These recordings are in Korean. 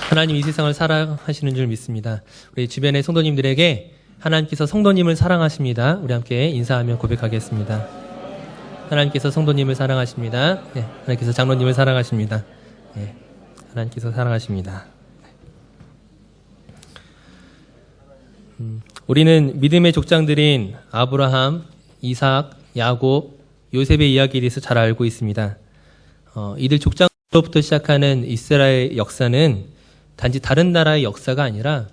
하나님 이 세상을 사랑하시는 줄 믿습니다. 우리 주변의 성도님들에게 하나님께서 성도님을 사랑하십니다. 우리 함께 인사하며 고백하겠습니다. 하나님께서 성도님을 사랑하십니다. 네, 하나님께서 장로님을 사랑하십니다. 네, 하나님께서 사랑하십니다. 우리는 믿음의 족장들인 아브라함, 이삭, 야곱, 요셉의 이야기에 대해서 잘 알고 있습니다. 이들 족장으로부터 시작하는 이스라엘 역사는 단지 다른 나라의 역사가 아니라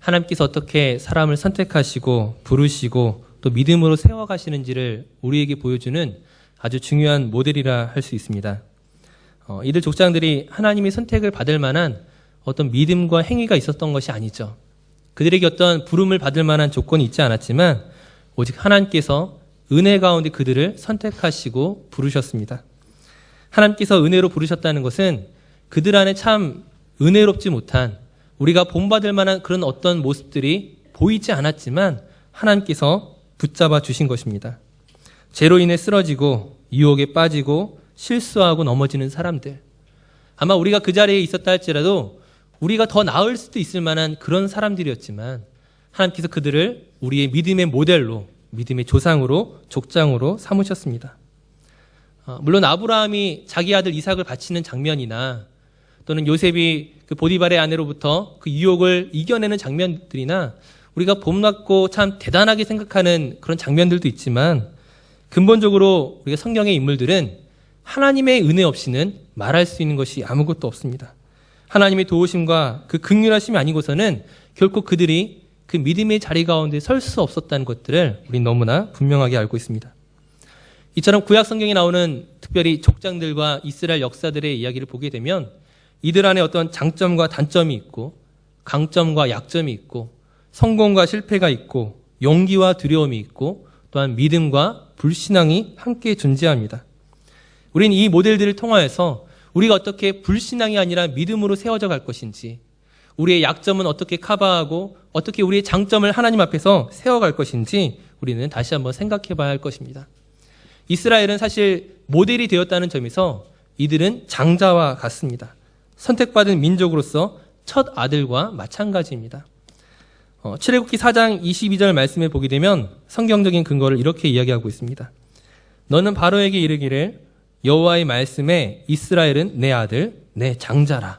하나님께서 어떻게 사람을 선택하시고 부르시고 또 믿음으로 세워가시는지를 우리에게 보여주는 아주 중요한 모델이라 할 수 있습니다. 이들 족장들이 하나님의 선택을 받을 만한 어떤 믿음과 행위가 있었던 것이 아니죠. 그들에게 어떤 부름을 받을 만한 조건이 있지 않았지만 오직 하나님께서 은혜 가운데 그들을 선택하시고 부르셨습니다. 하나님께서 은혜로 부르셨다는 것은 그들 안에 참 은혜롭지 못한 우리가 본받을 만한 그런 어떤 모습들이 보이지 않았지만 하나님께서 붙잡아 주신 것입니다. 죄로 인해 쓰러지고 유혹에 빠지고 실수하고 넘어지는 사람들. 아마 우리가 그 자리에 있었다 할지라도 우리가 더 나을 수도 있을 만한 그런 사람들이었지만 하나님께서 그들을 우리의 믿음의 모델로, 믿음의 조상으로, 족장으로 삼으셨습니다. 물론 아브라함이 자기 아들 이삭을 바치는 장면이나 또는 요셉이 그 보디발의 아내로부터 그 유혹을 이겨내는 장면들이나 우리가 본받고 참 대단하게 생각하는 그런 장면들도 있지만 근본적으로 우리가 성경의 인물들은 하나님의 은혜 없이는 말할 수 있는 것이 아무것도 없습니다. 하나님의 도우심과 그 긍휼하심이 아니고서는 결코 그들이 그 믿음의 자리 가운데 설 수 없었다는 것들을 우리는 너무나 분명하게 알고 있습니다. 이처럼 구약 성경에 나오는 특별히 족장들과 이스라엘 역사들의 이야기를 보게 되면 이들 안에 어떤 장점과 단점이 있고 강점과 약점이 있고 성공과 실패가 있고 용기와 두려움이 있고 또한 믿음과 불신앙이 함께 존재합니다. 우리는 이 모델들을 통하여서 우리가 어떻게 불신앙이 아니라 믿음으로 세워져 갈 것인지, 우리의 약점은 어떻게 커버하고 어떻게 우리의 장점을 하나님 앞에서 세워갈 것인지 우리는 다시 한번 생각해 봐야 할 것입니다. 이스라엘은 사실 모델이 되었다는 점에서 이들은 장자와 같습니다. 선택받은 민족으로서 첫 아들과 마찬가지입니다. 출애굽기 4장 22절 말씀에 보게 되면 성경적인 근거를 이렇게 이야기하고 있습니다. 너는 바로에게 이르기를 여호와의 말씀에 이스라엘은 내 아들, 내 장자라.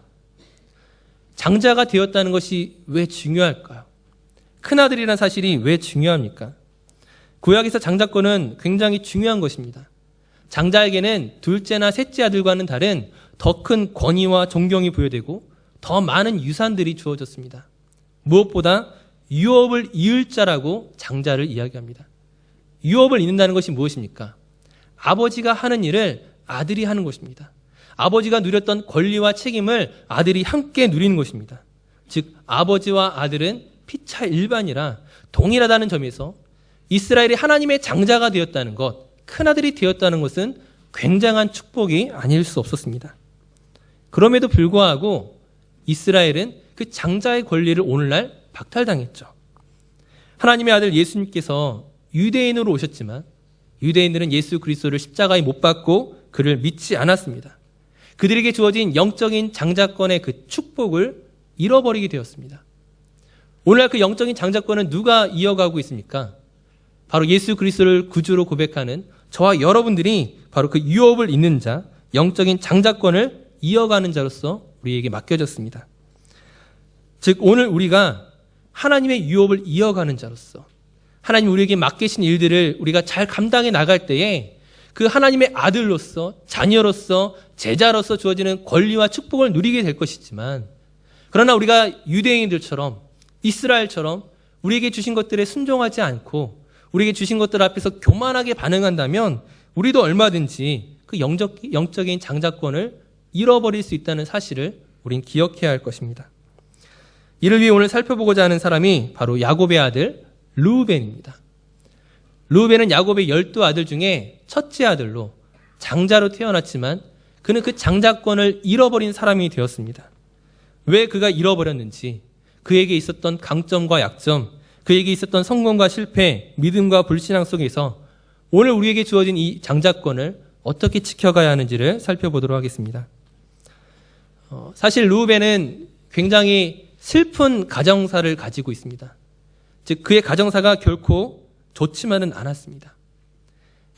장자가 되었다는 것이 왜 중요할까요? 큰아들이라는 사실이 왜 중요합니까? 구약에서 장자권은 굉장히 중요한 것입니다. 장자에게는 둘째나 셋째 아들과는 다른 더 큰 권위와 존경이 부여되고 더 많은 유산들이 주어졌습니다. 무엇보다 유업을 이을 자라고 장자를 이야기합니다. 유업을 잇는다는 것이 무엇입니까? 아버지가 하는 일을 아들이 하는 것입니다. 아버지가 누렸던 권리와 책임을 아들이 함께 누리는 것입니다. 즉 아버지와 아들은 피차 일반이라 동일하다는 점에서 이스라엘이 하나님의 장자가 되었다는 것, 큰아들이 되었다는 것은 굉장한 축복이 아닐 수 없었습니다. 그럼에도 불구하고 이스라엘은 그 장자의 권리를 오늘날 박탈당했죠. 하나님의 아들 예수님께서 유대인으로 오셨지만 유대인들은 예수 그리스도를 십자가에 못 박고 그를 믿지 않았습니다. 그들에게 주어진 영적인 장자권의 그 축복을 잃어버리게 되었습니다. 오늘날 그 영적인 장자권은 누가 이어가고 있습니까? 바로 예수 그리스도를 구주로 고백하는 저와 여러분들이 바로 그 유업을 잇는 자, 영적인 장자권을 이어가는 자로서 우리에게 맡겨졌습니다. 즉 오늘 우리가 하나님의 유업을 이어가는 자로서 하나님 우리에게 맡기신 일들을 우리가 잘 감당해 나갈 때에 그 하나님의 아들로서 자녀로서 제자로서 주어지는 권리와 축복을 누리게 될 것이지만 그러나 우리가 유대인들처럼 이스라엘처럼 우리에게 주신 것들에 순종하지 않고 우리에게 주신 것들 앞에서 교만하게 반응한다면 우리도 얼마든지 그 영적인 장자권을 잃어버릴 수 있다는 사실을 우린 기억해야 할 것입니다. 이를 위해 오늘 살펴보고자 하는 사람이 바로 야곱의 아들 르우벤입니다. 르우벤은 야곱의 12아들 중에 첫째 아들로 장자로 태어났지만 그는 그 장자권을 잃어버린 사람이 되었습니다. 왜 그가 잃어버렸는지, 그에게 있었던 강점과 약점, 그에게 있었던 성공과 실패, 믿음과 불신앙 속에서 오늘 우리에게 주어진 이 장자권을 어떻게 지켜가야 하는지를 살펴보도록 하겠습니다. 사실 르우벤은 굉장히 슬픈 가정사를 가지고 있습니다. 즉 그의 가정사가 결코 좋지만은 않았습니다.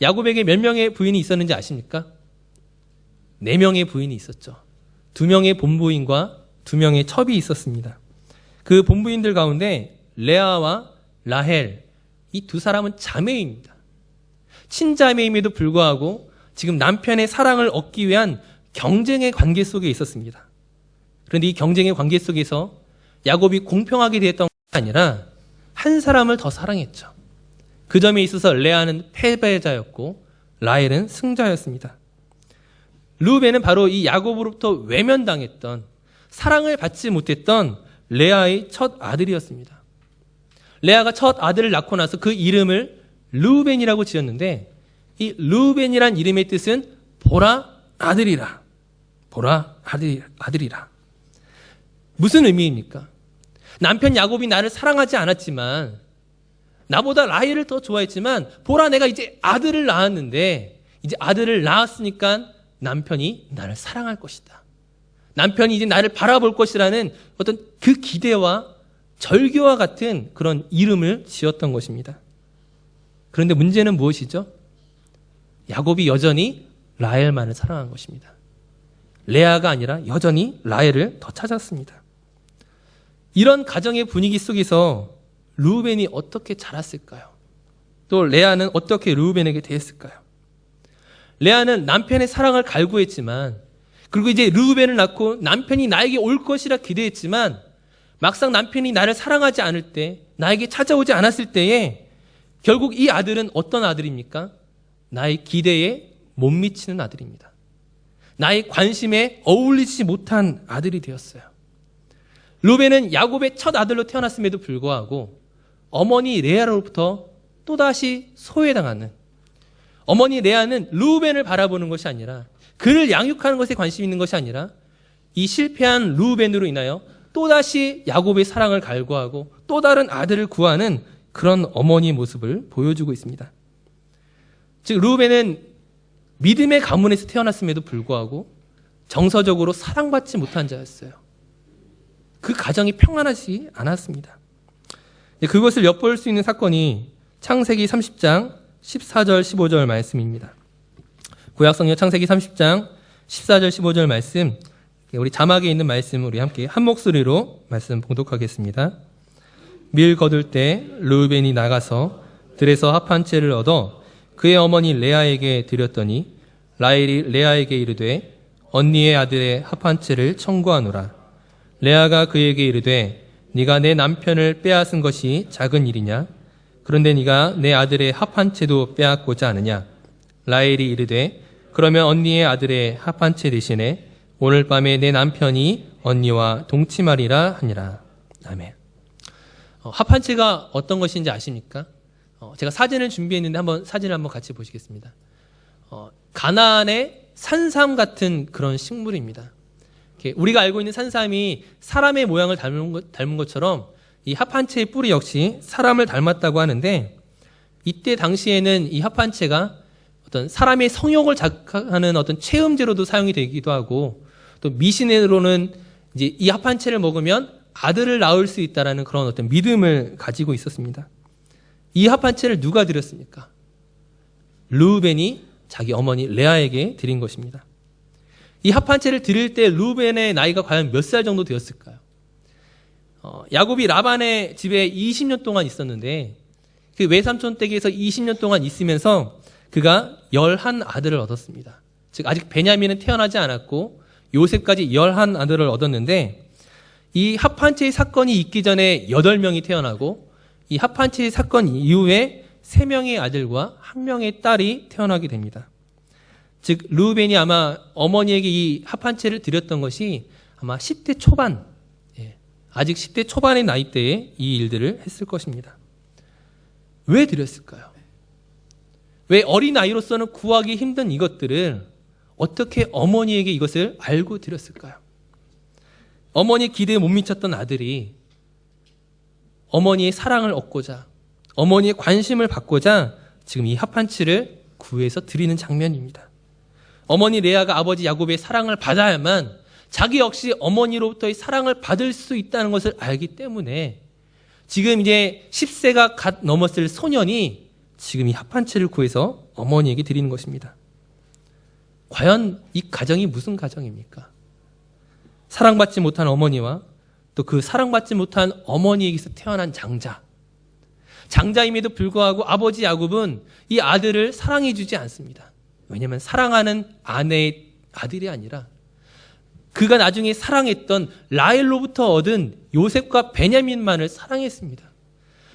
야곱에게 몇 명의 부인이 있었는지 아십니까? 4명의 부인이 있었죠. 2명의 본부인과 2명의 첩이 있었습니다. 그 본부인들 가운데 레아와 라헬, 이 2사람은 자매입니다. 친자매임에도 불구하고 지금 남편의 사랑을 얻기 위한 경쟁의 관계 속에 있었습니다. 그런데 이 경쟁의 관계 속에서 야곱이 공평하게 되었던 것이 아니라 한 사람을 더 사랑했죠. 그 점에 있어서 레아는 패배자였고 라헬은 승자였습니다. 르우벤은 바로 이 야곱으로부터 외면당했던, 사랑을 받지 못했던 레아의 첫 아들이었습니다. 레아가 첫 아들을 낳고 나서 그 이름을 르우벤이라고 지었는데, 이 르우벤이란 이름의 뜻은 보라 아들이라. 보라 아들이라. 무슨 의미입니까? 남편 야곱이 나를 사랑하지 않았지만, 나보다 라헬을 더 좋아했지만, 보라 내가 이제 아들을 낳았는데, 이제 아들을 낳았으니까 남편이 나를 사랑할 것이다. 남편이 이제 나를 바라볼 것이라는 어떤 그 기대와 절규와 같은 그런 이름을 지었던 것입니다. 그런데 문제는 무엇이죠? 야곱이 여전히 라헬만을 사랑한 것입니다. 레아가 아니라 여전히 라헬을 더 찾았습니다. 이런 가정의 분위기 속에서 르우벤이 어떻게 자랐을까요? 또 레아는 어떻게 르우벤에게 대했을까요? 레아는 남편의 사랑을 갈구했지만, 그리고 이제 르우벤을 낳고 남편이 나에게 올 것이라 기대했지만, 막상 남편이 나를 사랑하지 않을 때, 나에게 찾아오지 않았을 때에 결국 이 아들은 어떤 아들입니까? 나의 기대에 못 미치는 아들입니다. 나의 관심에 어울리지 못한 아들이 되었어요. 르우벤은 야곱의 첫 아들로 태어났음에도 불구하고 어머니 레아로부터 또다시 소외당하는, 어머니 레아는 르우벤을 바라보는 것이 아니라, 그를 양육하는 것에 관심 있는 것이 아니라, 이 실패한 르우벤으로 인하여 또다시 야곱의 사랑을 갈구하고 또 다른 아들을 구하는 그런 어머니 모습을 보여주고 있습니다. 즉 르우벤은 믿음의 가문에서 태어났음에도 불구하고 정서적으로 사랑받지 못한 자였어요. 그 가정이 평안하지 않았습니다. 그것을 엿볼 수 있는 사건이 창세기 30장 14절 15절 말씀입니다. 구약성경 창세기 30장 14절 15절 말씀, 우리 자막에 있는 말씀 우리 함께 한 목소리로 말씀 봉독하겠습니다. 밀 거둘 때 르우벤이 나가서 들에서 합 한 채를 얻어 그의 어머니 레아에게 드렸더니 라헬이 레아에게 이르되 언니의 아들의 합 한 채를 청구하노라. 레아가 그에게 이르되 네가 내 남편을 빼앗은 것이 작은 일이냐? 그런데 네가 내 아들의 합 한 채도 빼앗고자 하느냐? 라헬이 이르되 그러면 언니의 아들의 합 한 채 대신에 오늘 밤에 내 남편이 언니와 동침하리라 하니라. 아멘. 합 한 채가 어떤 것인지 아십니까? 제가 사진을 준비했는데 사진을 한번 같이 보시겠습니다. 가나안의 산삼 같은 그런 식물입니다. 우리가 알고 있는 산삼이 사람의 모양을 닮은 것처럼 이 합 한 채의 뿌리 역시 사람을 닮았다고 하는데, 이때 당시에는 이 합 한 채가 어떤 사람의 성욕을 자극하는 어떤 체음제로도 사용이 되기도 하고, 또 미신으로는 이제 이 합 한 채를 먹으면 아들을 낳을 수 있다라는 그런 어떤 믿음을 가지고 있었습니다. 이 합 한 채를 누가 드렸습니까? 르우벤이 자기 어머니 레아에게 드린 것입니다. 이 합 한 채를 드릴 때 르우벤의 나이가 과연 몇 살 정도 되었을까요? 야곱이 라반의 집에 20년 동안 있었는데, 그 외삼촌 댁에서 20년 동안 있으면서 그가 11 아들을 얻었습니다. 즉 아직 베냐민은 태어나지 않았고 요셉까지 11 아들을 얻었는데, 이 합 한 채의 사건이 있기 전에 8명이 태어나고, 이 합 한 채의 사건 이후에 3명의 아들과 1명의 딸이 태어나게 됩니다. 즉 르우벤이 아마 어머니에게 이 합 한 채를 드렸던 것이 아마 10대 초반, 아직 10대 초반의 나이대에 이 일들을 했을 것입니다. 왜 드렸을까요? 왜 어린 아이로서는 구하기 힘든 이것들을 어떻게 어머니에게 이것을 알고 드렸을까요? 어머니 기대에 못 미쳤던 아들이 어머니의 사랑을 얻고자, 어머니의 관심을 받고자 지금 이 합 한 채를 구해서 드리는 장면입니다. 어머니 레아가 아버지 야곱의 사랑을 받아야만 자기 역시 어머니로부터의 사랑을 받을 수 있다는 것을 알기 때문에 지금 이제 10세가 갓 넘었을 소년이 지금 이 합판치를 구해서 어머니에게 드리는 것입니다. 과연 이 가정이 무슨 가정입니까? 사랑받지 못한 어머니와 또 그 사랑받지 못한 어머니에게서 태어난 장자. 장자임에도 불구하고 아버지 야곱은 이 아들을 사랑해주지 않습니다. 왜냐하면 사랑하는 아내의 아들이 아니라 그가 나중에 사랑했던 라헬로부터 얻은 요셉과 베냐민만을 사랑했습니다.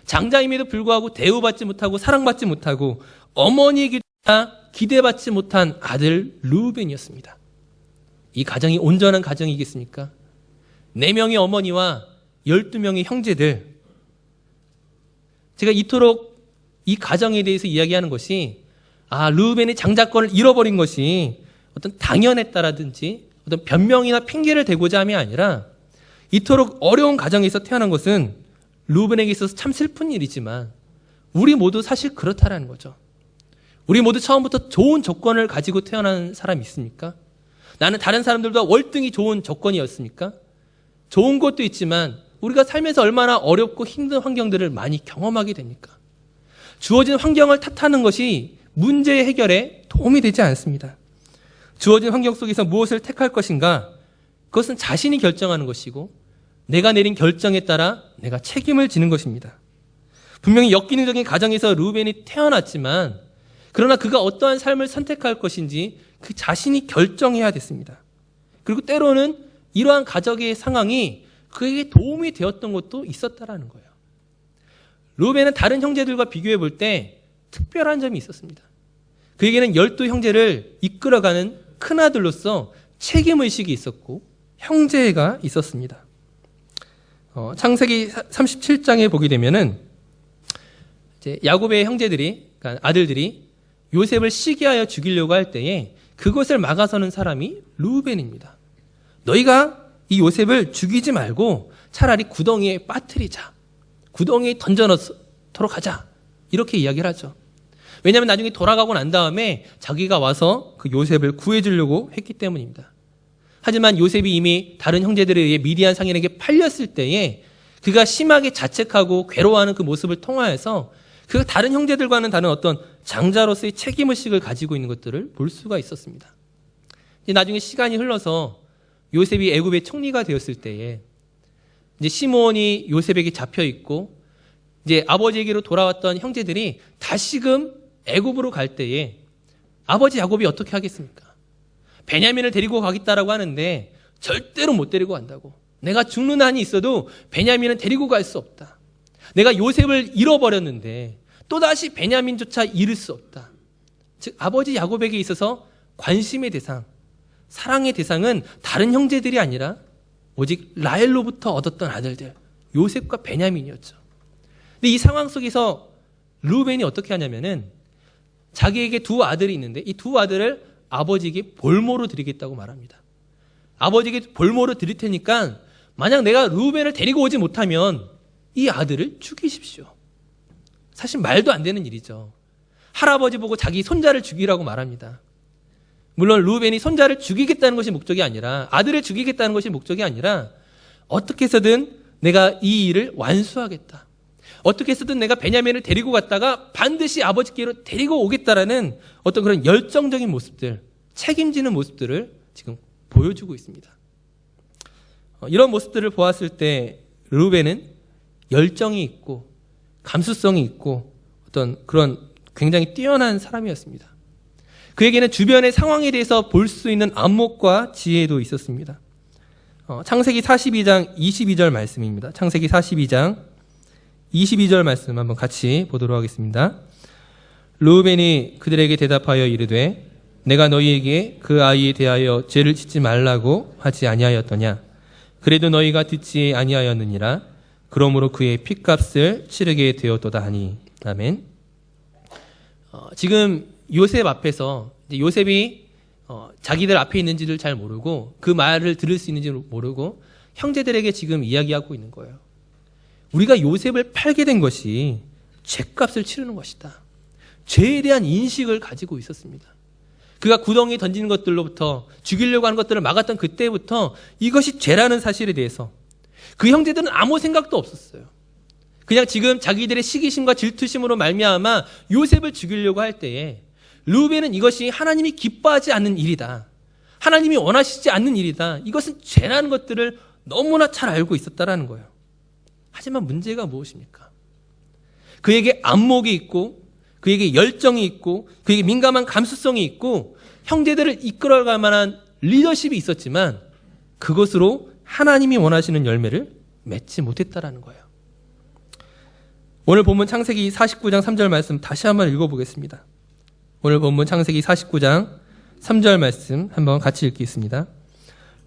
장자임에도 불구하고 대우받지 못하고 사랑받지 못하고 어머니에게 기대받지 못한 아들 루벤이었습니다. 이 가정이 온전한 가정이겠습니까? 4명의 어머니와 12명의 형제들. 제가 이토록 이 가정에 대해서 이야기하는 것이 루벤의 장자권을 잃어버린 것이 어떤 당연했다라든지 어떤 변명이나 핑계를 대고자 함이 아니라 이토록 어려운 가정에서 태어난 것은 루벤에게 있어서 참 슬픈 일이지만 우리 모두 사실 그렇다라는 거죠. 우리 모두 처음부터 좋은 조건을 가지고 태어난 사람이 있습니까? 나는 다른 사람들보다 월등히 좋은 조건이었습니까? 좋은 것도 있지만 우리가 살면서 얼마나 어렵고 힘든 환경들을 많이 경험하게 됩니까? 주어진 환경을 탓하는 것이 문제 해결에 도움이 되지 않습니다. 주어진 환경 속에서 무엇을 택할 것인가? 그것은 자신이 결정하는 것이고 내가 내린 결정에 따라 내가 책임을 지는 것입니다. 분명히 역기능적인 가정에서 루벤이 태어났지만 그러나 그가 어떠한 삶을 선택할 것인지 그 자신이 결정해야 됐습니다. 그리고 때로는 이러한 가정의 상황이 그에게 도움이 되었던 것도 있었다라는 거예요. 루벤은 다른 형제들과 비교해 볼 때 특별한 점이 있었습니다. 그에게는 12형제를 이끌어가는 큰아들로서 책임의식이 있었고 형제가 있었습니다. 창세기 37장에 보게 되면은 이제 야곱의 형제들이, 그러니까 아들들이 요셉을 시기하여 죽이려고 할 때에 그것을 막아서는 사람이 루벤입니다. 너희가 이 요셉을 죽이지 말고 차라리 구덩이에 빠뜨리자. 구덩이에 던져넣도록 하자. 이렇게 이야기를 하죠. 왜냐하면 나중에 돌아가고 난 다음에 자기가 와서 그 요셉을 구해주려고 했기 때문입니다. 하지만 요셉이 이미 다른 형제들에 의해 미디안 상인에게 팔렸을 때에 그가 심하게 자책하고 괴로워하는 그 모습을 통하여서 그 다른 형제들과는 다른 어떤 장자로서의 책임의식을 가지고 있는 것들을 볼 수가 있었습니다. 나중에 시간이 흘러서 요셉이 애굽의 총리가 되었을 때에 이제 시므온이 요셉에게 잡혀 있고 이제 아버지에게로 돌아왔던 형제들이 다시금 애굽으로 갈 때에 아버지 야곱이 어떻게 하겠습니까? 베냐민을 데리고 가겠다라고 하는데 절대로 못 데리고 간다고. 내가 죽는 한이 있어도 베냐민은 데리고 갈 수 없다. 내가 요셉을 잃어버렸는데 또다시 베냐민조차 잃을 수 없다. 즉 아버지 야곱에게 있어서 관심의 대상, 사랑의 대상은 다른 형제들이 아니라 오직 라헬로부터 얻었던 아들들 요셉과 베냐민이었죠. 근데 이 상황 속에서 루벤이 어떻게 하냐면은 자기에게 2 아들이 있는데 이 2 아들을 아버지에게 볼모로 드리겠다고 말합니다. 아버지에게 볼모로 드릴 테니까 만약 내가 루벤을 데리고 오지 못하면 이 아들을 죽이십시오. 사실 말도 안 되는 일이죠. 할아버지 보고 자기 손자를 죽이라고 말합니다. 물론 루벤이 손자를 죽이겠다는 것이 목적이 아니라 아들을 죽이겠다는 것이 목적이 아니라 어떻게 해서든 내가 이 일을 완수하겠다. 어떻게 해서든 내가 베냐민을 데리고 갔다가 반드시 아버지께로 데리고 오겠다라는 어떤 그런 열정적인 모습들, 책임지는 모습들을 지금 보여주고 있습니다. 이런 모습들을 보았을 때 루벤은 열정이 있고 감수성이 있고 어떤 그런 굉장히 뛰어난 사람이었습니다. 그에게는 주변의 상황에 대해서 볼 수 있는 안목과 지혜도 있었습니다. 창세기 42장 22절 말씀입니다. 창세기 42장 22절 말씀 한번 같이 보도록 하겠습니다. 르우벤이 그들에게 대답하여 이르되 내가 너희에게 그 아이에 대하여 죄를 짓지 말라고 하지 아니하였더냐. 그래도 너희가 듣지 아니하였느니라. 그러므로 그의 핏값을 치르게 되었도다 하니. 아멘. 지금 요셉 앞에서 요셉이 자기들 앞에 있는지를 잘 모르고 그 말을 들을 수 있는지 모르고 형제들에게 지금 이야기하고 있는 거예요. 우리가 요셉을 팔게 된 것이 죄값을 치르는 것이다. 죄에 대한 인식을 가지고 있었습니다. 그가 구덩이에 던지는 것들로부터 죽이려고 하는 것들을 막았던 그때부터 이것이 죄라는 사실에 대해서 그 형제들은 아무 생각도 없었어요. 그냥 지금 자기들의 시기심과 질투심으로 말미암아 요셉을 죽이려고 할 때에 르우벤은 이것이 하나님이 기뻐하지 않는 일이다. 하나님이 원하시지 않는 일이다. 이것은 죄라는 것들을 너무나 잘 알고 있었다라는 거예요. 하지만 문제가 무엇입니까? 그에게 안목이 있고 그에게 열정이 있고 그에게 민감한 감수성이 있고 형제들을 이끌어갈 만한 리더십이 있었지만 그것으로 하나님이 원하시는 열매를 맺지 못했다라는 거예요. 오늘 본문 창세기 49장 3절 말씀 다시 한번 읽어보겠습니다. 오늘 본문 창세기 49장 3절 말씀 한번 같이 읽겠습니다.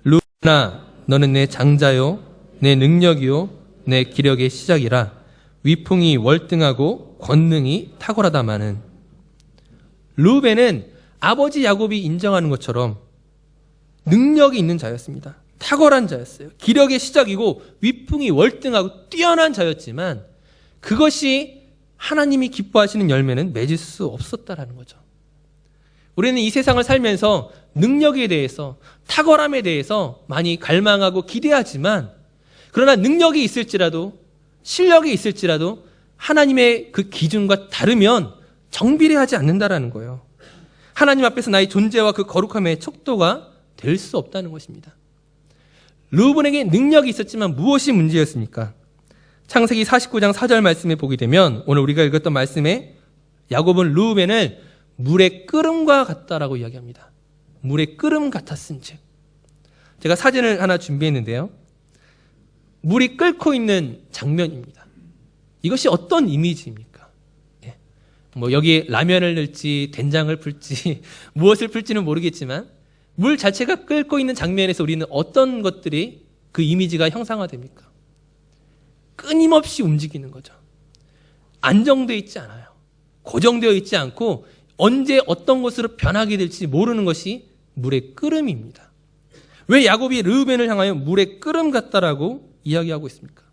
르우벤아 너는 내 장자요 내 능력이요 내 기력의 시작이라 위풍이 월등하고 권능이 탁월하다마는. 르우벤은 아버지 야곱이 인정하는 것처럼 능력이 있는 자였습니다. 탁월한 자였어요. 기력의 시작이고 위풍이 월등하고 뛰어난 자였지만 그것이 하나님이 기뻐하시는 열매는 맺을 수 없었다라는 거죠. 우리는 이 세상을 살면서 능력에 대해서 탁월함에 대해서 많이 갈망하고 기대하지만 그러나 능력이 있을지라도 실력이 있을지라도 하나님의 그 기준과 다르면 정비례하지 않는다라는 거예요. 하나님 앞에서 나의 존재와 그 거룩함의 척도가 될 수 없다는 것입니다. 르우벤에게 능력이 있었지만 무엇이 문제였습니까? 창세기 49장 4절 말씀에 보게 되면 오늘 우리가 읽었던 말씀에 야곱은 르우벤을 물의 끓음과 같다라고 이야기합니다. 물의 끓음 같았은즉. 제가 사진을 하나 준비했는데요. 물이 끓고 있는 장면입니다. 이것이 어떤 이미지입니까? 뭐 여기에 라면을 넣을지 된장을 풀지 무엇을 풀지는 모르겠지만 물 자체가 끓고 있는 장면에서 우리는 어떤 것들이 그 이미지가 형상화됩니까? 끊임없이 움직이는 거죠. 안정되어 있지 않아요. 고정되어 있지 않고 언제 어떤 것으로 변하게 될지 모르는 것이 물의 끓음입니다. 왜 야곱이 르우벤을 향하여 물의 끓음 같다라고 이야기하고 있습니까?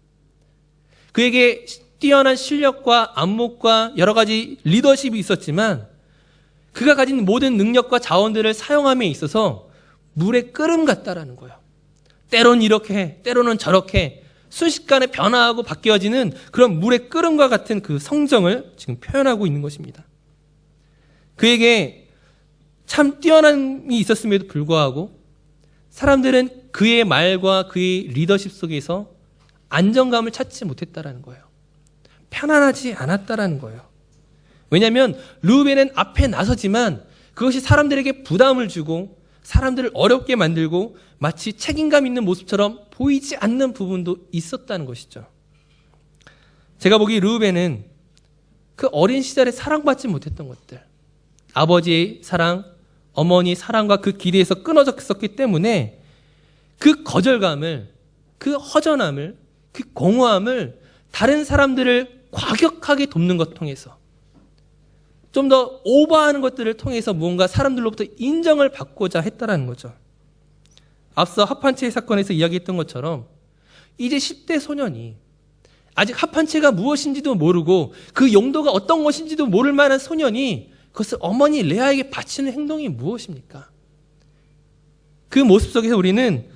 그에게 뛰어난 실력과 안목과 여러 가지 리더십이 있었지만 그가 가진 모든 능력과 자원들을 사용함에 있어서 물의 끓음 같다라는 거예요. 때로는 이렇게 때로는 저렇게 순식간에 변화하고 바뀌어지는 그런 물의 끓음과 같은 그 성정을 지금 표현하고 있는 것입니다. 그에게 참 뛰어남이 있었음에도 불구하고 사람들은 그의 말과 그의 리더십 속에서 안정감을 찾지 못했다라는 거예요. 편안하지 않았다라는 거예요. 왜냐하면 르우벤은 앞에 나서지만 그것이 사람들에게 부담을 주고 사람들을 어렵게 만들고 마치 책임감 있는 모습처럼 보이지 않는 부분도 있었다는 것이죠. 제가 보기 르우벤은 그 어린 시절에 사랑받지 못했던 것들, 아버지의 사랑, 어머니 사랑과 그 기대에서 끊어졌기 때문에 그 거절감을, 그 허전함을, 그 공허함을 다른 사람들을 과격하게 돕는 것 통해서 좀 더 오버하는 것들을 통해서 무언가 사람들로부터 인정을 받고자 했다라는 거죠. 앞서 합한채 사건에서 이야기했던 것처럼 이제 10대 소년이 아직 합한채가 무엇인지도 모르고 그 용도가 어떤 것인지도 모를 만한 소년이 그것을 어머니 레아에게 바치는 행동이 무엇입니까? 그 모습 속에서 우리는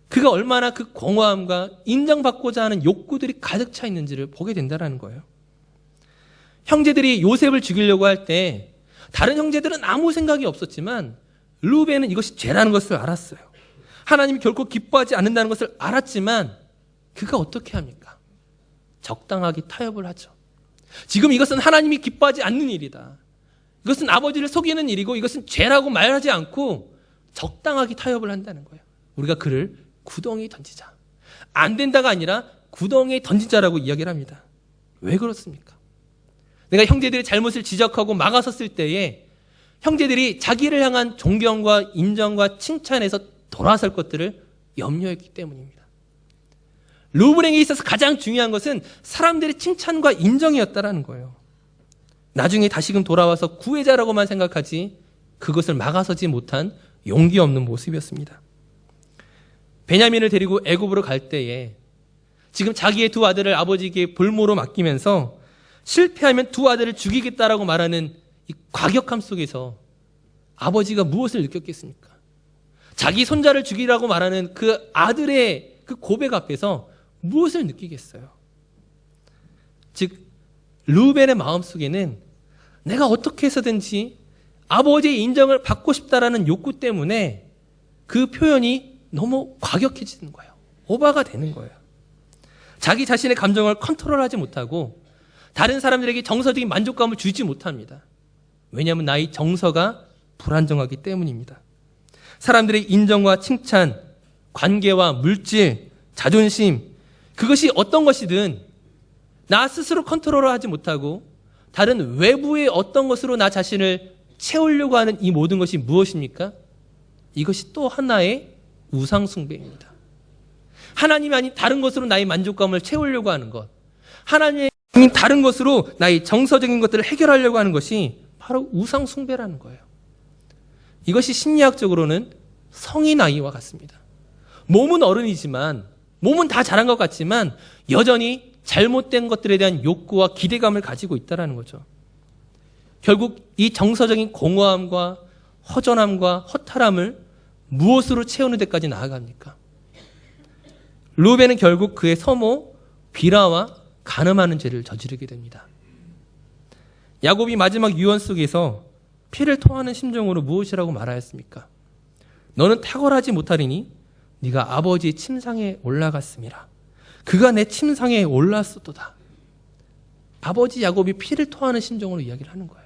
그가 얼마나 그 공허함과 인정받고자 하는 욕구들이 가득 차 있는지를 보게 된다는 거예요. 형제들이 요셉을 죽이려고 할 때 다른 형제들은 아무 생각이 없었지만 르우벤은 이것이 죄라는 것을 알았어요. 하나님이 결코 기뻐하지 않는다는 것을 알았지만 그가 어떻게 합니까? 적당하게 타협을 하죠. 지금 이것은 하나님이 기뻐하지 않는 일이다. 이것은 아버지를 속이는 일이고 이것은 죄라고 말하지 않고 적당하게 타협을 한다는 거예요. 우리가 그를 구덩이에 던지자. 안 된다가 아니라 구덩이에 던지자라고 이야기를 합니다. 왜 그렇습니까? 내가 형제들의 잘못을 지적하고 막아섰을 때에 형제들이 자기를 향한 존경과 인정과 칭찬에서 돌아설 것들을 염려했기 때문입니다. 르우벤에게 있어서 가장 중요한 것은 사람들의 칭찬과 인정이었다라는 거예요. 나중에 다시금 돌아와서 구해자라고만 생각하지 그것을 막아서지 못한 용기 없는 모습이었습니다. 베냐민을 데리고 애굽으로 갈 때에 지금 자기의 두 아들을 아버지에게 볼모로 맡기면서 실패하면 두 아들을 죽이겠다라고 말하는 이 과격함 속에서 아버지가 무엇을 느꼈겠습니까? 자기 손자를 죽이라고 말하는 그 아들의 그 고백 앞에서 무엇을 느끼겠어요? 즉 르우벤의 마음속에는 내가 어떻게 해서든지 아버지의 인정을 받고 싶다라는 욕구 때문에 그 표현이 너무 과격해지는 거예요. 오바가 되는 거예요. 자기 자신의 감정을 컨트롤하지 못하고 다른 사람들에게 정서적인 만족감을 주지 못합니다. 왜냐하면 나의 정서가 불안정하기 때문입니다. 사람들의 인정과 칭찬, 관계와 물질, 자존심, 그것이 어떤 것이든 나 스스로 컨트롤을 하지 못하고 다른 외부의 어떤 것으로 나 자신을 채우려고 하는 이 모든 것이 무엇입니까? 이것이 또 하나의 우상숭배입니다. 하나님이 아닌 다른 것으로 나의 만족감을 채우려고 하는 것, 하나님이 아닌 다른 것으로 나의 정서적인 것들을 해결하려고 하는 것이 바로 우상숭배라는 거예요. 이것이 심리학적으로는 성인 아이와 같습니다. 몸은 어른이지만, 몸은 다 자란 것 같지만 여전히 잘못된 것들에 대한 욕구와 기대감을 가지고 있다는 거죠. 결국 이 정서적인 공허함과 허전함과 허탈함을 무엇으로 채우는 데까지 나아갑니까? 르우벤은 결국 그의 서모 비라와 간음하는 죄를 저지르게 됩니다. 야곱이 마지막 유언 속에서 피를 토하는 심정으로 무엇이라고 말하였습니까? 너는 탁월하지 못하리니 네가 아버지의 침상에 올라갔음이라. 그가 내 침상에 올랐었도다. 아버지 야곱이 피를 토하는 심정으로 이야기를 하는 거예요.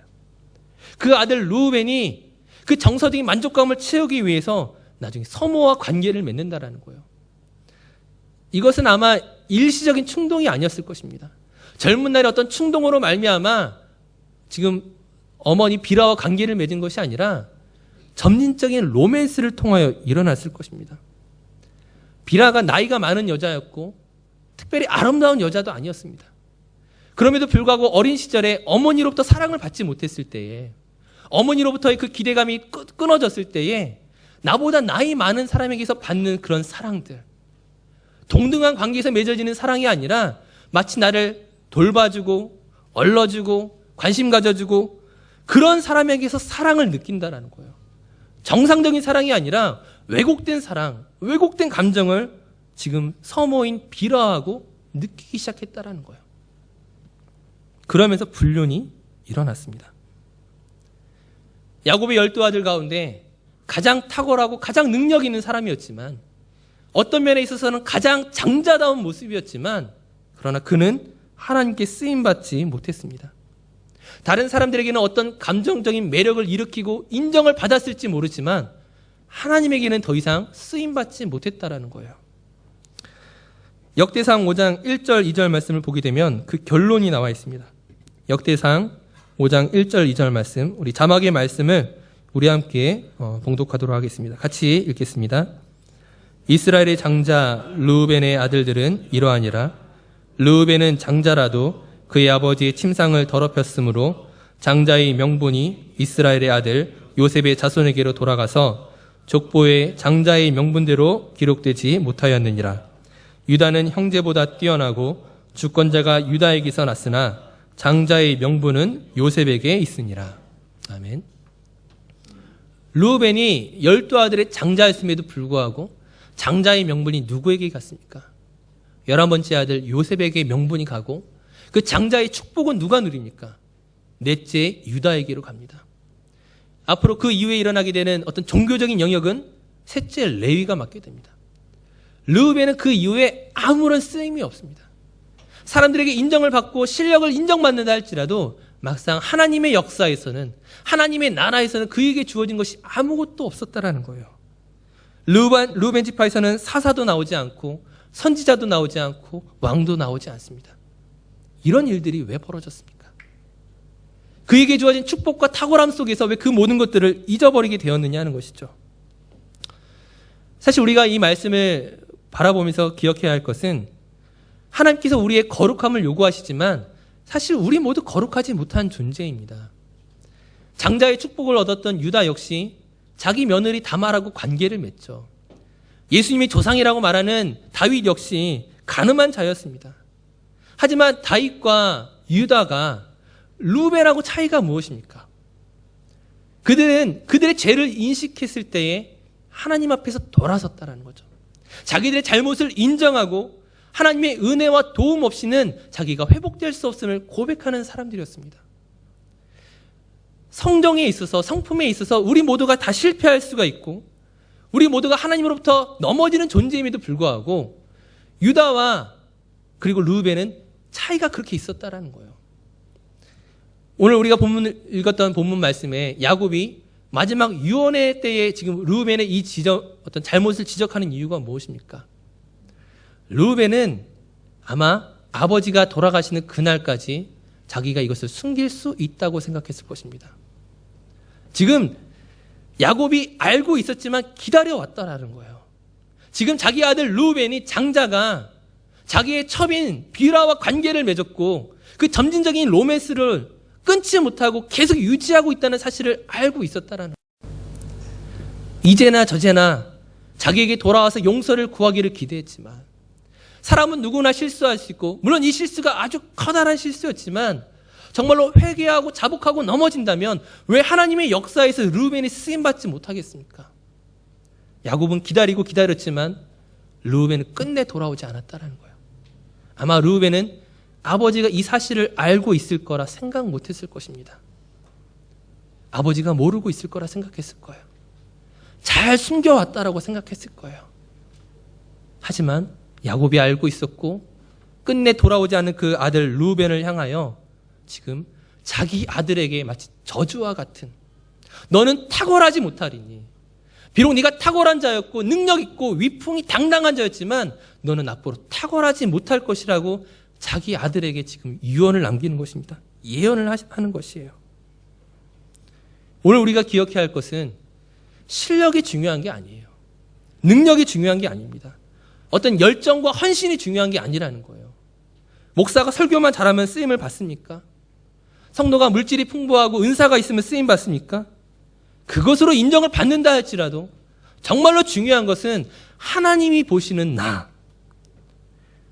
그 아들 르우벤이 그 정서적인 만족감을 채우기 위해서 나중에 서모와 관계를 맺는다라는 거예요. 이것은 아마 일시적인 충동이 아니었을 것입니다. 젊은 날의 어떤 충동으로 말미암아 지금 어머니 비라와 관계를 맺은 것이 아니라 점진적인 로맨스를 통하여 일어났을 것입니다. 비라가 나이가 많은 여자였고 특별히 아름다운 여자도 아니었습니다. 그럼에도 불구하고 어린 시절에 어머니로부터 사랑을 받지 못했을 때에, 어머니로부터의 그 기대감이 끊어졌을 때에 나보다 나이 많은 사람에게서 받는 그런 사랑들, 동등한 관계에서 맺어지는 사랑이 아니라 마치 나를 돌봐주고 얼러주고 관심 가져주고 그런 사람에게서 사랑을 느낀다라는 거예요. 정상적인 사랑이 아니라 왜곡된 사랑, 왜곡된 감정을 지금 서모인 비라하고 느끼기 시작했다라는 거예요. 그러면서 불륜이 일어났습니다. 야곱의 12아들 가운데 가장 탁월하고 가장 능력 있는 사람이었지만, 어떤 면에 있어서는 가장 장자다운 모습이었지만, 그러나 그는 하나님께 쓰임받지 못했습니다. 다른 사람들에게는 어떤 감정적인 매력을 일으키고 인정을 받았을지 모르지만 하나님에게는 더 이상 쓰임받지 못했다라는 거예요. 역대상 5장 1절 2절 말씀을 보게 되면 그 결론이 나와 있습니다. 역대상 5장 1절 2절 말씀, 우리 자막의 말씀을 우리 함께 봉독하도록 하겠습니다. 같이 읽겠습니다. 이스라엘의 장자 르우벤의 아들들은 이러하니라. 르우벤은 장자라도 그의 아버지의 침상을 더럽혔으므로 장자의 명분이 이스라엘의 아들 요셉의 자손에게로 돌아가서 족보에 장자의 명분대로 기록되지 못하였느니라. 유다는 형제보다 뛰어나고 주권자가 유다에게서 났으나 장자의 명분은 요셉에게 있으니라. 아멘. 르우벤이 12아들의 장자였음에도 불구하고 장자의 명분이 누구에게 갔습니까? 11번째 아들 요셉에게 명분이 가고 그 장자의 축복은 누가 누립니까? 넷째 유다에게로 갑니다. 앞으로 그 이후에 일어나게 되는 어떤 종교적인 영역은 셋째 레위가 맡게 됩니다. 르우벤은 그 이후에 아무런 쓰임이 없습니다. 사람들에게 인정을 받고 실력을 인정받는다 할지라도 막상 하나님의 역사에서는, 하나님의 나라에서는 그에게 주어진 것이 아무것도 없었다라는 거예요. 르우벤 지파에서는 사사도 나오지 않고 선지자도 나오지 않고 왕도 나오지 않습니다. 이런 일들이 왜 벌어졌습니까? 그에게 주어진 축복과 탁월함 속에서 왜 그 모든 것들을 잊어버리게 되었느냐 하는 것이죠. 사실 우리가 이 말씀을 바라보면서 기억해야 할 것은, 하나님께서 우리의 거룩함을 요구하시지만 사실 우리 모두 거룩하지 못한 존재입니다. 장자의 축복을 얻었던 유다 역시 자기 며느리 다말하고 관계를 맺죠. 예수님의 조상이라고 말하는 다윗 역시 가늠한 자였습니다. 하지만 다윗과 유다가 르우벤하고 차이가 무엇입니까? 그들은 그들의 죄를 인식했을 때에 하나님 앞에서 돌아섰다라는 거죠. 자기들의 잘못을 인정하고 하나님의 은혜와 도움 없이는 자기가 회복될 수 없음을 고백하는 사람들이었습니다. 성정에 있어서, 성품에 있어서 우리 모두가 다 실패할 수가 있고 우리 모두가 하나님으로부터 넘어지는 존재임에도 불구하고 유다와 그리고 르우벤은 차이가 그렇게 있었다라는 거예요. 오늘 우리가 읽었던 본문 말씀에 야곱이 마지막 유언의 때에 지금 르우벤의 이 어떤 잘못을 지적하는 이유가 무엇입니까? 르우벤은 아마 아버지가 돌아가시는 그날까지 자기가 이것을 숨길 수 있다고 생각했을 것입니다. 지금 야곱이 알고 있었지만 기다려왔다라는 거예요. 지금 자기 아들 르우벤이 장자가 자기의 첩인 비라와 관계를 맺었고 그 점진적인 로맨스를 끊지 못하고 계속 유지하고 있다는 사실을 알고 있었다라는 거예요. 이제나 저제나 자기에게 돌아와서 용서를 구하기를 기대했지만 사람은 누구나 실수할 수 있고 물론 이 실수가 아주 커다란 실수였지만 정말로 회개하고 자복하고 넘어진다면 왜 하나님의 역사에서 르우벤이 쓰임받지 못하겠습니까? 야곱은 기다리고 기다렸지만 르우벤은 끝내 돌아오지 않았다는 거예요. 아마 르우벤은 아버지가 이 사실을 알고 있을 거라 생각 못했을 것입니다. 아버지가 모르고 있을 거라 생각했을 거예요. 잘 숨겨왔다라고 생각했을 거예요. 하지만 야곱이 알고 있었고 끝내 돌아오지 않은 그 아들 르우벤을 향하여 지금 자기 아들에게 마치 저주와 같은 너는 탁월하지 못하리니 비록 네가 탁월한 자였고 능력 있고 위풍이 당당한 자였지만 너는 앞으로 탁월하지 못할 것이라고 자기 아들에게 지금 유언을 남기는 것입니다. 예언을 하는 것이에요. 오늘 우리가 기억해야 할 것은 실력이 중요한 게 아니에요. 능력이 중요한 게 아닙니다. 어떤 열정과 헌신이 중요한 게 아니라는 거예요. 목사가 설교만 잘하면 쓰임을 받습니까? 성도가 물질이 풍부하고 은사가 있으면 쓰임 받습니까? 그것으로 인정을 받는다 할지라도 정말로 중요한 것은 하나님이 보시는 나,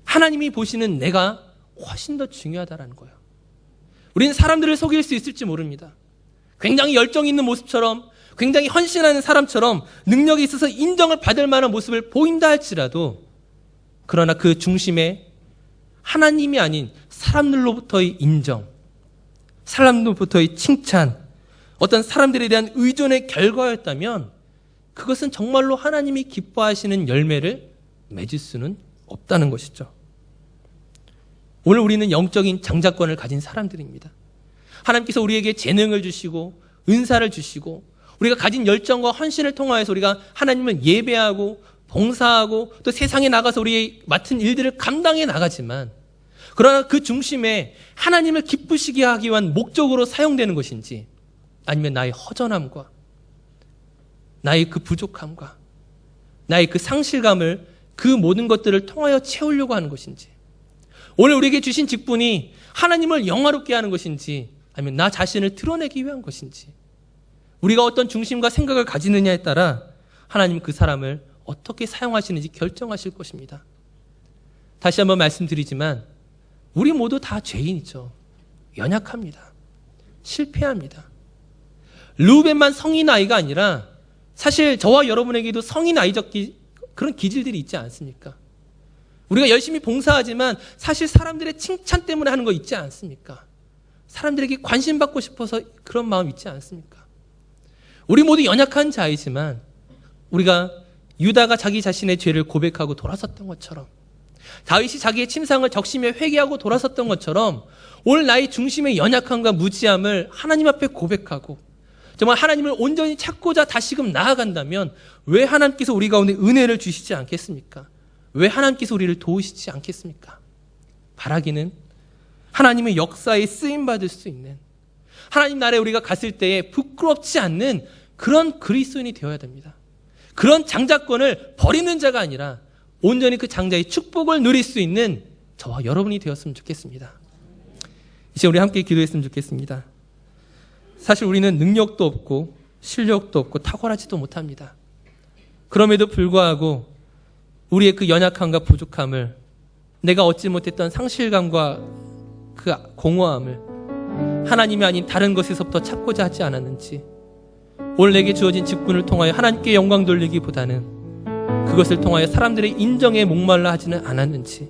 하나님이 보시는 내가 훨씬 더 중요하다는 거예요. 우리는 사람들을 속일 수 있을지 모릅니다. 굉장히 열정 있는 모습처럼 굉장히 헌신하는 사람처럼 능력이 있어서 인정을 받을 만한 모습을 보인다 할지라도 그러나 그 중심에 하나님이 아닌 사람들로부터의 인정, 사람들로부터의 칭찬, 어떤 사람들에 대한 의존의 결과였다면 그것은 정말로 하나님이 기뻐하시는 열매를 맺을 수는 없다는 것이죠. 오늘 우리는 영적인 장자권을 가진 사람들입니다. 하나님께서 우리에게 재능을 주시고 은사를 주시고 우리가 가진 열정과 헌신을 통하여서 우리가 하나님을 예배하고 봉사하고 또 세상에 나가서 우리의 맡은 일들을 감당해 나가지만 그러나 그 중심에 하나님을 기쁘시게 하기 위한 목적으로 사용되는 것인지 아니면 나의 허전함과 나의 그 부족함과 나의 그 상실감을 그 모든 것들을 통하여 채우려고 하는 것인지 오늘 우리에게 주신 직분이 하나님을 영화롭게 하는 것인지 아니면 나 자신을 드러내기 위한 것인지 우리가 어떤 중심과 생각을 가지느냐에 따라 하나님 그 사람을 어떻게 사용하시는지 결정하실 것입니다. 다시 한번 말씀드리지만 우리 모두 다 죄인이죠. 연약합니다. 실패합니다. 르우벤만 성인 아이가 아니라 사실 저와 여러분에게도 성인 아이적 그런 기질들이 있지 않습니까? 우리가 열심히 봉사하지만 사실 사람들의 칭찬 때문에 하는 거 있지 않습니까? 사람들에게 관심 받고 싶어서 그런 마음 있지 않습니까? 우리 모두 연약한 자이지만 우리가 유다가 자기 자신의 죄를 고백하고 돌아섰던 것처럼 다윗이 자기의 침상을 적시며 회개하고 돌아섰던 것처럼 오늘 나의 중심의 연약함과 무지함을 하나님 앞에 고백하고 정말 하나님을 온전히 찾고자 다시금 나아간다면 왜 하나님께서 우리 가운데 은혜를 주시지 않겠습니까? 왜 하나님께서 우리를 도우시지 않겠습니까? 바라기는 하나님의 역사에 쓰임받을 수 있는 하나님 나라에 우리가 갔을 때에 부끄럽지 않는 그런 그리스도인이 되어야 됩니다. 그런 장자권을 버리는 자가 아니라 온전히 그 장자의 축복을 누릴 수 있는 저와 여러분이 되었으면 좋겠습니다. 이제 우리 함께 기도했으면 좋겠습니다. 사실 우리는 능력도 없고 실력도 없고 탁월하지도 못합니다. 그럼에도 불구하고 우리의 그 연약함과 부족함을 내가 얻지 못했던 상실감과 그 공허함을 하나님이 아닌 다른 것에서부터 찾고자 하지 않았는지 오늘 내게 주어진 직분을 통하여 하나님께 영광 돌리기보다는 그것을 통하여 사람들의 인정에 목말라 하지는 않았는지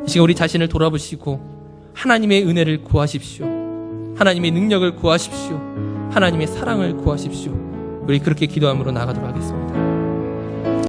이 시간 우리 자신을 돌아보시고 하나님의 은혜를 구하십시오. 하나님의 능력을 구하십시오. 하나님의 사랑을 구하십시오. 우리 그렇게 기도함으로 나가도록 하겠습니다.